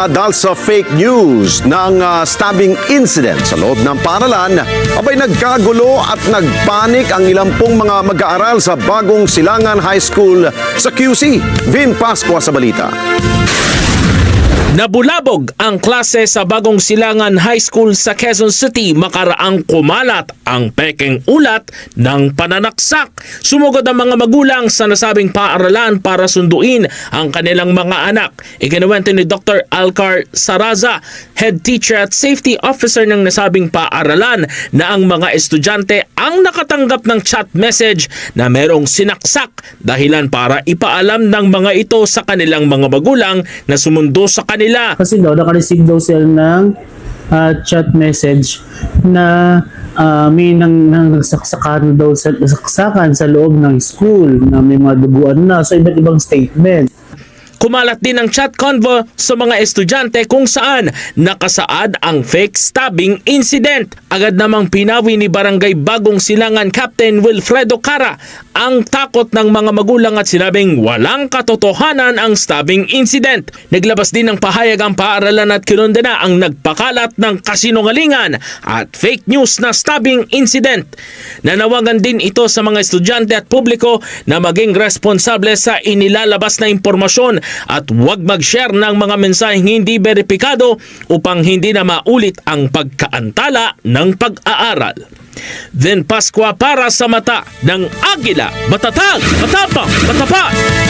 Dahil sa fake news ng stabbing incident sa loob ng paaralan, abay nagkagulo at nagpanik ang ilang pong mga mag-aaral sa Bagong Silangan High School sa QC. Vin Pascua sa balita. Nabulabog ang klase sa Bagong Silangan High School sa Quezon City makaraang kumalat ang pekeng ulat ng pananaksak. Sumugod ang mga magulang sa nasabing paaralan para sunduin ang kanilang mga anak. Ikinuwento ni Dr. Alcar Saraza, head teacher at safety officer ng nasabing paaralan, na ang mga estudyante ang nakatanggap ng chat message na merong sinaksak, dahilan para ipaalam ng mga ito sa kanilang mga magulang na sumundo sa kanila. Kasi daw, naka-receive daw sila ng chat message na may nagsaksakan daw nasaksakan sa loob ng school, na may mga duguan na sa iba't ibang statement. Kumalat din ang chat convo sa mga estudyante kung saan nakasaad ang fake stabbing incident. Agad namang pinawi ni Barangay Bagong Silangan Captain Wilfredo Cara ang takot ng mga magulang at sinabing walang katotohanan ang stabbing incident. Naglabas din ng pahayag ang paaralan at kinondena ang nagpakalat ng kasinungalingan at fake news na stabbing incident. Nanawagan din ito sa mga estudyante at publiko na maging responsable sa inilalabas na impormasyon at huwag mag-share ng mga mensaheng hindi beripikado upang hindi na maulit ang pagkaantala ng pag-aaral. Vin Pascua para sa mata ng Agila, matatag, matapang, matapat.